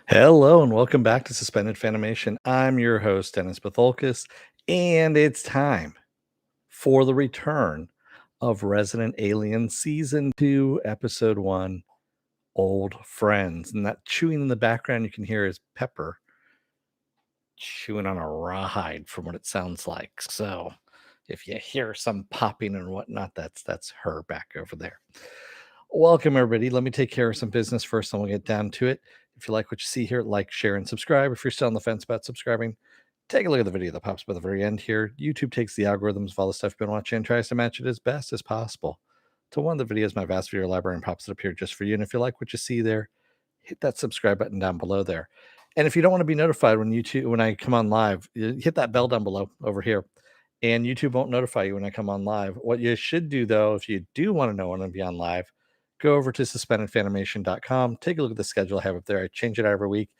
Hello and welcome back to Suspended Fanimation. I'm your host, Dennis Bithoulkas, and it's time for the return of Resident Alien Season 2, Episode 1, Old Friends. And that chewing in the background you can hear is Pepper chewing on a rawhide from what it sounds like. So if you hear some popping and whatnot, that's her back over there. Welcome, everybody. Let me take care of some business first, and we'll get down to it. If you like what you see here, like, share, and subscribe. If you're still on the fence about subscribing, take a look at the video that pops up at the very end here. YouTube takes the algorithms of all the stuff you've been watching and tries to match it as best as possible to one of the videos, my vast video library, and pops it up here just for you. And if you like what you see there, hit that subscribe button down below there. And if you don't want to be notified when I come on live, hit that bell down below over here. And YouTube won't notify you when I come on live. What you should do, though, if you do want to know when I'm be on live, go over to suspendedfanimation.com. Take a look at the schedule I have up there. I change it every week.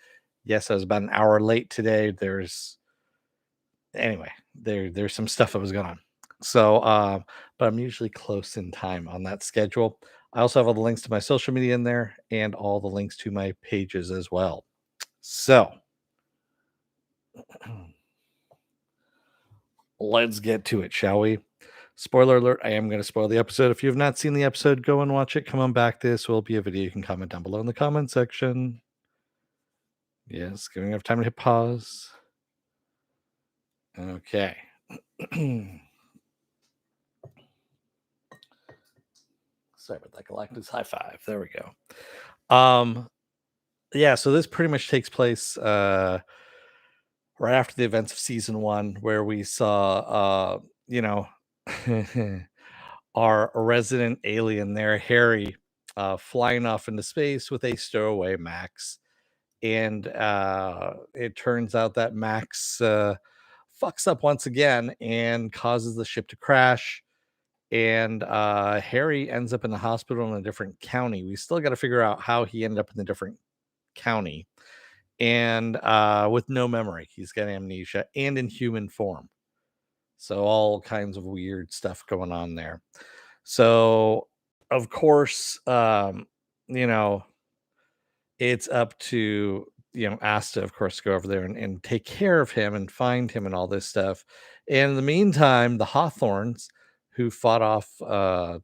Yes, I was about an hour late today. There's some stuff that was going on. So, but I'm usually close in time on that schedule. I also have all the links to my social media in there and all the links to my pages as well. So, let's get to it, shall we? Spoiler alert, I am going to spoil the episode. If you have not seen the episode, go and watch it. Come on back. This will be a video you can comment down below in the comment section. Yes, giving enough time to hit pause. Okay. Sorry about that. Galactus high five. There we go. Yeah, so this pretty much takes place right after the events of season 1, where we saw our resident alien there, Harry, flying off into space with a stowaway Max. And it turns out that Max fucks up once again and causes the ship to crash. And Harry ends up in the hospital in a different county. We still got to figure out how he ended up in the different county. And with no memory, he's got amnesia and in human form. So all kinds of weird stuff going on there. So of course, it's up to Asta, of course, to go over there and take care of him and find him and all this stuff. And in the meantime, the Hawthorns, who fought off some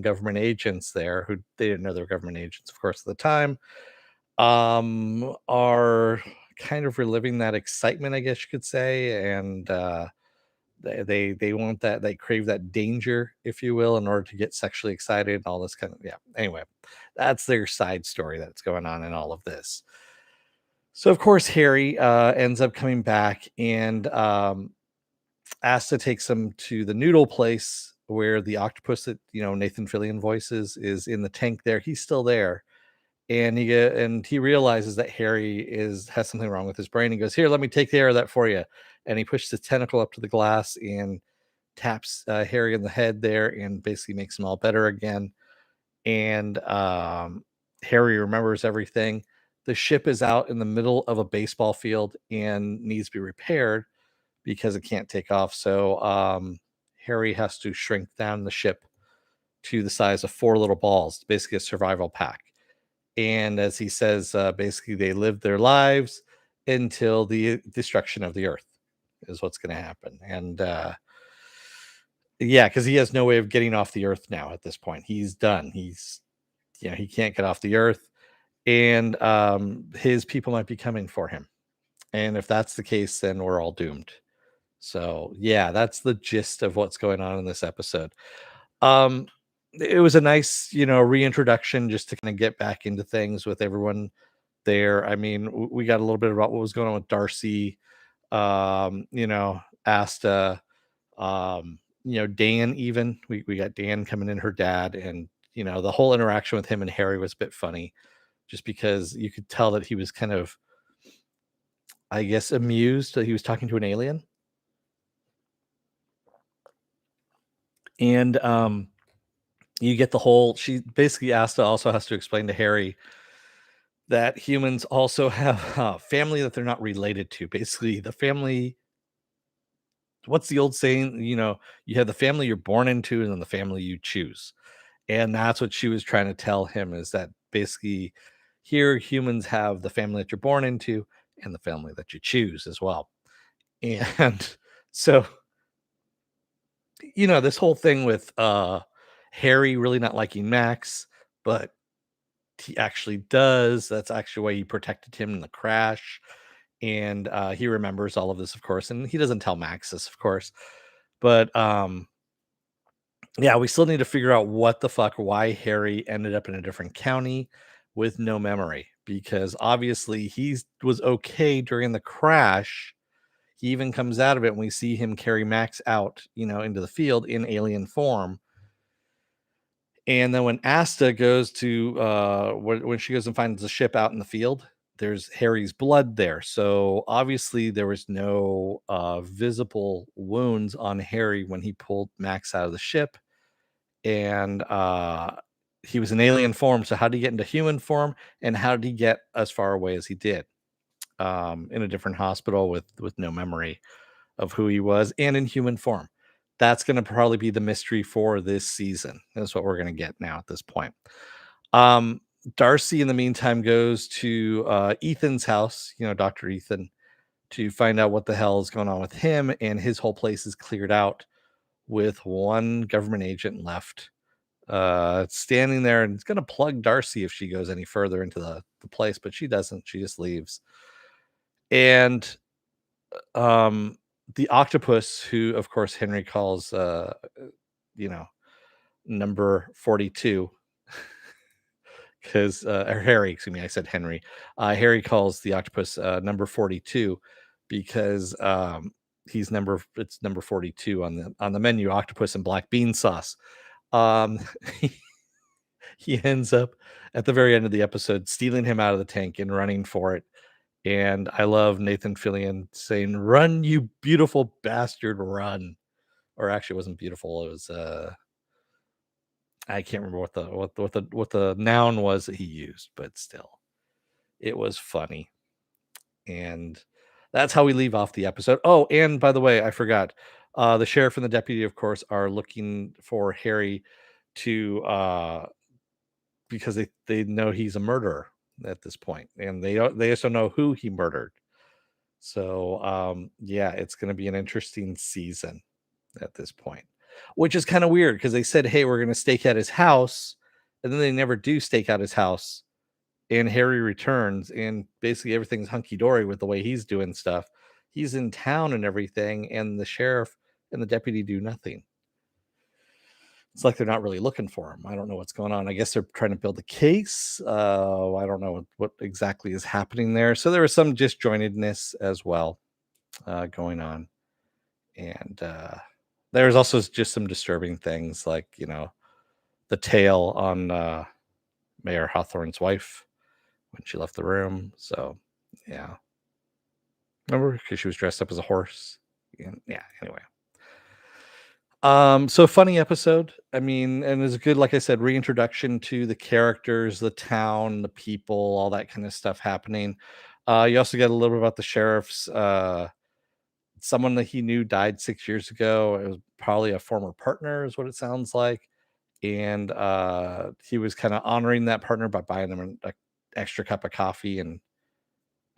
government agents there, who they didn't know they were government agents, of course, at the time, are kind of reliving that excitement, I guess you could say. And they want that, they crave that danger, if you will, in order to get sexually excited and all this kind of, yeah, anyway, that's their side story that's going on in all of this. So of course Harry ends up coming back and Asta takes him to the noodle place where the octopus that Nathan Fillion voices is in the tank there. He's still there, and he realizes that Harry has something wrong with his brain. He goes, "Here, let me take care of that for you." And he pushes his tentacle up to the glass and taps Harry in the head there, and basically makes him all better again. And Harry remembers everything. The ship is out in the middle of a baseball field and needs to be repaired because it can't take off. So Harry has to shrink down the ship to the size of 4 little balls, basically a survival pack. And as he says, basically they live their lives until the destruction of the earth is what's going to happen. And yeah, because he has no way of getting off the earth now at this point. He's done. He can't get off the earth, and his people might be coming for him. And if that's the case, then we're all doomed. So yeah, that's the gist of what's going on in this episode. It was a nice, reintroduction just to kind of get back into things with everyone there. I mean, we got a little bit about what was going on with Darcy, Asta, Dan, even we got Dan coming in, her dad, and the whole interaction with him and Harry was a bit funny, just because you could tell that he was kind of, I guess, amused that he was talking to an alien. And you get the whole, she basically, Asta also has to explain to Harry that humans also have family that they're not related to. Basically, the family, what's the old saying? You have the family you're born into and then the family you choose. And that's what she was trying to tell him, is that basically Here, humans have the family that you're born into and the family that you choose as well. And so, this whole thing with Harry really not liking Max, but he actually does. That's actually why he protected him in the crash. And he remembers all of this, of course, and he doesn't tell Max this, of course. But yeah, we still need to figure out what the fuck, why Harry ended up in a different county with no memory, because obviously he was okay during the crash. He even comes out of it, and we see him carry Max out, into the field in alien form. And then when Asta goes to when she goes and finds the ship out in the field, there's Harry's blood there. So obviously there was no visible wounds on Harry when he pulled Max out of the ship. And he was in alien form. So how did he get into human form? And how did he get as far away as he did? In a different hospital with no memory of who he was and in human form. That's going to probably be the mystery for this season. That's what we're going to get now at this point. Um, Darcy, in the meantime, goes to Ethan's house, Dr. Ethan, to find out what the hell is going on with him. And his whole place is cleared out with one government agent left standing there, and it's going to plug Darcy if she goes any further into the place, but she doesn't. She just leaves. And um the octopus, who of course Henry calls you know number 42, because or Harry, excuse me, I said Henry. Harry calls the octopus number 42 because it's number 42 on the menu, octopus and black bean sauce. um he ends up at the very end of the episode stealing him out of the tank and running for it. And I love Nathan Fillion saying, "Run, you beautiful bastard, run." Or actually, it wasn't beautiful. It was I can't remember what the noun was that he used, but still, it was funny. And that's how we leave off the episode. Oh, and by the way, I forgot. The sheriff and the deputy, of course, are looking for Harry to because they know he's a murderer at this point, and they also know who he murdered. So yeah, it's going to be an interesting season at this point, which is kind of weird because they said, "Hey, we're going to stake out his house," and then they never do stake out his house. And Harry returns, and basically everything's hunky dory with the way he's doing stuff. He's in town and everything, and the sheriff and the deputy do nothing. It's like they're not really looking for him. I don't know what's going on. I guess they're trying to build a case. I don't know what exactly is happening there. So there was some disjointedness as well going on. And there's also just some disturbing things like, the tail on Mayor Hawthorne's wife when she left the room. So, yeah. Remember? Because she was dressed up as a horse. And, yeah, anyway. So funny episode. I mean, and it's a good, like I said, reintroduction to the characters, the town, the people, all that kind of stuff happening. You also get a little bit about the sheriff's someone that he knew died 6 years ago. It was probably a former partner, is what it sounds like. And he was kind of honoring that partner by buying him an extra cup of coffee, and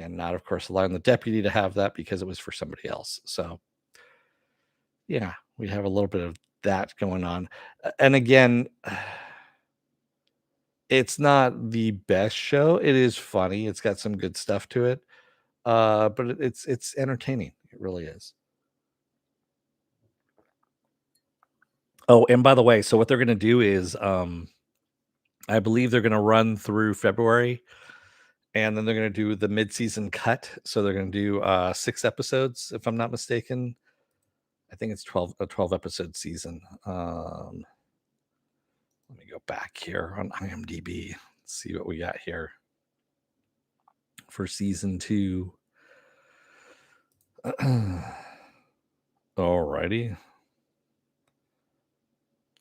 not, of course, allowing the deputy to have that because it was for somebody else. So yeah, we have a little bit of that going on. And again, it's not the best show. It is funny. It's got some good stuff to it. But it's entertaining. It really is. Oh, and by the way, so what they're going to do is I believe they're going to run through February, and then they're going to do the mid-season cut. So they're going to do 6 episodes, if I'm not mistaken. I think it's 12 episode season. Let me go back here on IMDb. See what we got here for season 2. Alrighty.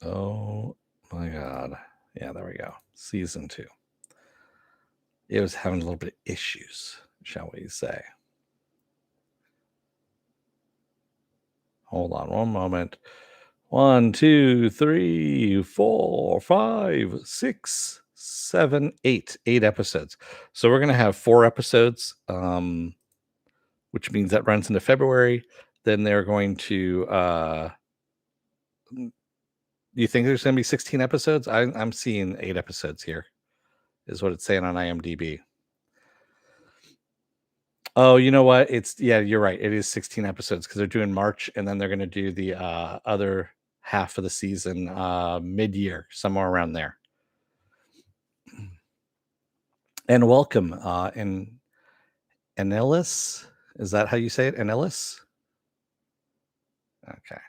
Oh my god. Yeah, there we go. Season 2. It was having a little bit of issues, shall we say. Hold on one moment. 1, 2, 3, 4, 5, 6, 7, 8 episodes. So we're gonna have 4 episodes, which means that runs into February. Then they're going to. Do you think there's gonna be 16 episodes? I'm seeing 8 episodes here, is what it's saying on IMDb. Oh, you know what? It's yeah, you're right. It is 16 episodes because they're doing March, and then they're gonna do the other half of the season mid-year, somewhere around there. And welcome, and Anellis. Is that how you say it? Anellis? Okay.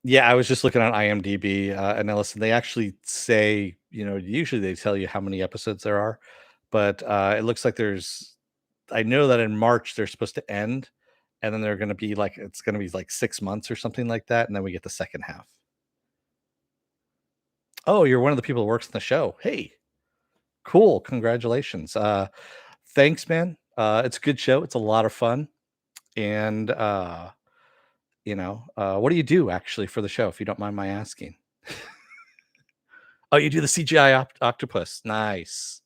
Yeah, I was just looking on IMDb, Anellis, and they actually say, usually they tell you how many episodes there are, but it looks like I know that in March they're supposed to end, and then they're going to be like, it's going to be like 6 months or something like that, and then we get the second half. Oh, you're one of the people who works in the show. Hey, cool. Congratulations. Thanks, man. It's a good show. It's a lot of fun. And, what do you do actually for the show, if you don't mind my asking? Oh, you do the CGI octopus. Nice.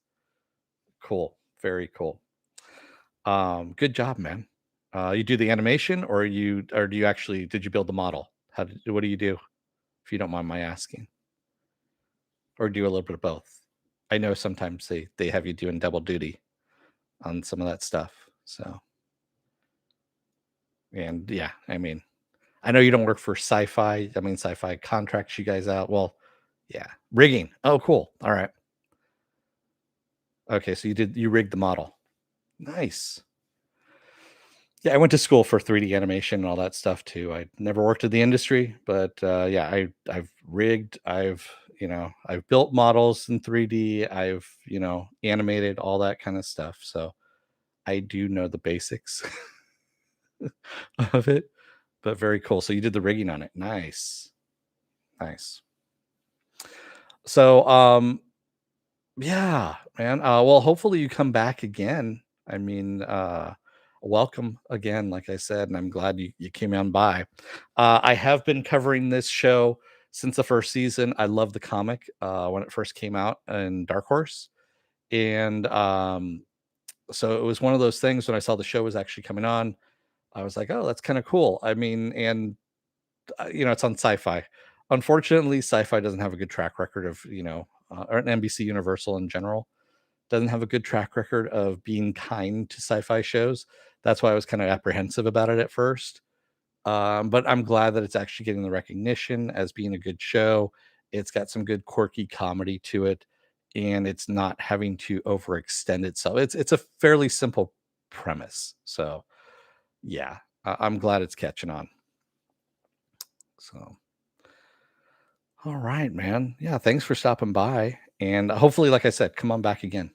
Cool. Very cool. Good job, man. You do the animation, or do you actually did you build the model? What do you do, if you don't mind my asking? Or do a little bit of both? I know sometimes they have you doing double duty on some of that stuff. So, and yeah, I mean, I know you don't work for SyFy. I mean, SyFy contracts you guys out. Well, yeah, rigging. Oh, cool. All right. Okay, so you rigged the model. Nice. Yeah, I went to school for 3D animation and all that stuff too. I never worked in the industry, but yeah, I've rigged, I've built models in 3D, I've animated all that kind of stuff. So I do know the basics of it, but very cool. So you did the rigging on it. Nice, nice. So yeah, man. Well, hopefully you come back again. I mean, welcome again, like I said, and I'm glad you came on by. I have been covering this show since the first season. I love the comic when it first came out in Dark Horse, and so it was one of those things when I saw the show was actually coming on. I was like, oh, that's kind of cool. I mean, and it's on Sci-Fi. Unfortunately, Sci-Fi doesn't have a good track record of or an NBC Universal in general doesn't have a good track record of being kind to sci-fi shows. That's why I was kind of apprehensive about it at first. But I'm glad that it's actually getting the recognition as being a good show. It's got some good quirky comedy to it, and it's not having to overextend itself. It's a fairly simple premise. So yeah, I'm glad it's catching on. So all right, man. Yeah, thanks for stopping by. And hopefully, like I said, come on back again.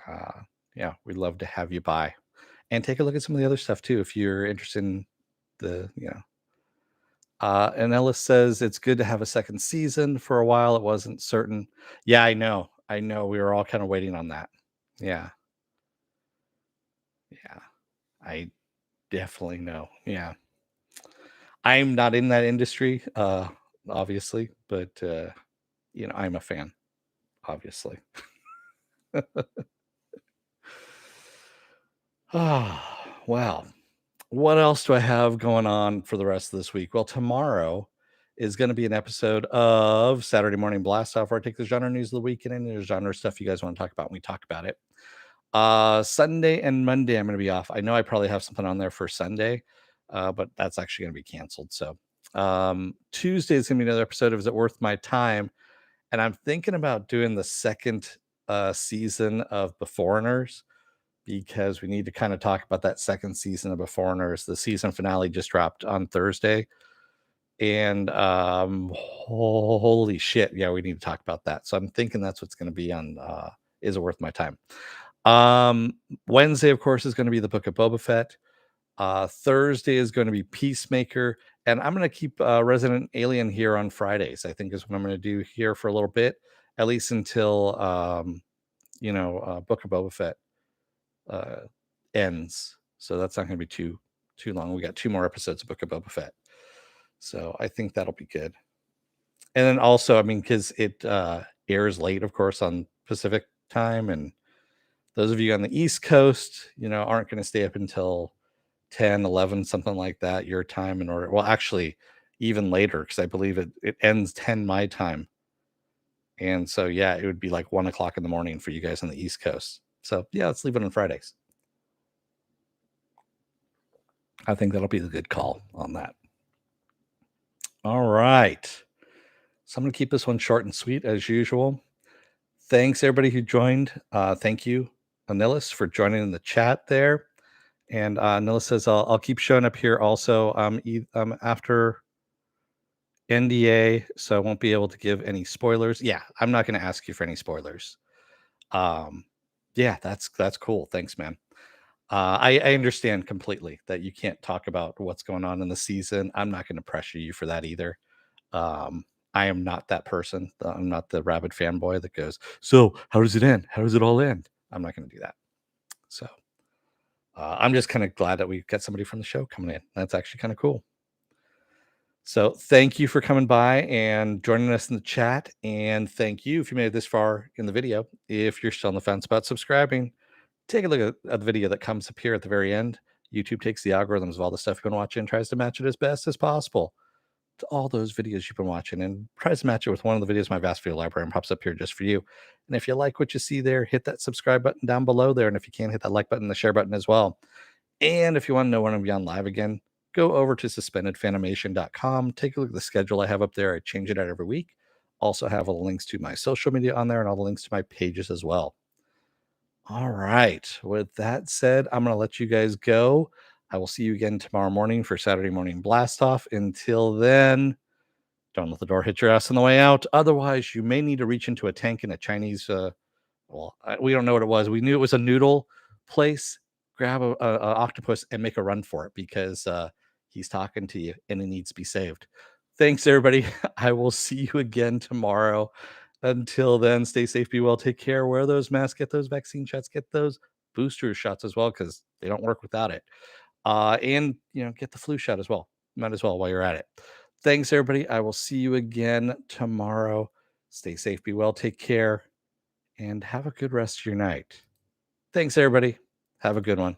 Uh, yeah, we'd love to have you by and take a look at some of the other stuff too if you're interested in the. And Ellis says it's good to have a second season. For a while, it wasn't certain. Yeah, I know. I know. We were all kind of waiting on that. Yeah. Yeah. I definitely know. Yeah. I'm not in that industry, obviously, but I'm a fan, obviously. Ah, wow. What else do I have going on for the rest of this week? Well, tomorrow is going to be an episode of Saturday Morning Blast Off, where I take the genre news of the weekend and there's genre stuff you guys want to talk about, and we talk about it. Sunday and Monday, I'm going to be off. I know I probably have something on there for Sunday, but that's actually going to be canceled. So Tuesday is going to be another episode of Is It Worth My Time? And I'm thinking about doing the second season of The Foreigners, because we need to kind of talk about that second season of The Foreigners. The season finale just dropped on Thursday. And holy shit, yeah, we need to talk about that. So I'm thinking that's what's going to be on Is It Worth My Time? Wednesday, of course, is going to be the Book of Boba Fett. Thursday is going to be Peacemaker. And I'm going to keep Resident Alien here on Fridays, I think is what I'm going to do here for a little bit, at least until Book of Boba Fett ends. So that's not going to be too long. We got 2 more episodes of Book of Boba Fett, so I think that'll be good. And then also, I mean, because it airs late, of course, on Pacific time, and those of you on the East Coast, aren't going to stay up until 10, 11, something like that, your time in order. Well, actually, even later, because I believe it ends 10 my time. And so, yeah, it would be like 1 o'clock in the morning for you guys on the East Coast. So, yeah, let's leave it on Fridays. I think that'll be the good call on that. All right. So, I'm going to keep this one short and sweet as usual. Thanks, everybody who joined. Thank you, Anilis, for joining in the chat there. And Nilla says, I'll keep showing up here also after NDA, so I won't be able to give any spoilers. Yeah, I'm not going to ask you for any spoilers. Yeah, that's cool. Thanks, man. I understand completely that you can't talk about what's going on in the season. I'm not going to pressure you for that either. I am not that person. I'm not the rabid fanboy that goes, so how does it end? How does it all end? I'm not going to do that. So I'm just kind of glad that we got somebody from the show coming in. That's actually kind of cool. So thank you for coming by and joining us in the chat. And thank you if you made it this far in the video. If you're still on the fence about subscribing, take a look at the video that comes up here at the very end. YouTube takes the algorithms of all the stuff you've been watching and tries to match it as best as possible to all those videos you've been watching, and tries to match it with one of the videos in my vast video library and pops up here just for you. And if you like what you see there, hit that subscribe button down below there. And if you can, hit that like button, the share button as well. And if you want to know when I'm on live again, go over to suspendedfanimation.com. Take a look at the schedule I have up there. I change it out every week. Also have all the links to my social media on there and all the links to my pages as well. All right. With that said, I'm going to let you guys go. I will see you again tomorrow morning for Saturday morning blast off. Until then, don't let the door hit your ass on the way out. Otherwise, you may need to reach into a tank in a Chinese we don't know what it was. We knew it was a noodle place. Grab a octopus and make a run for it, because he's talking to you and he needs to be saved. Thanks, everybody. I will see you again tomorrow. Until then, stay safe, be well, take care, wear those masks, get those vaccine shots, get those booster shots as well, because they don't work without it. And get the flu shot as well. Might as well while you're at it. Thanks, everybody. I will see you again tomorrow. Stay safe, be well, take care, and have a good rest of your night. Thanks, everybody. Have a good one.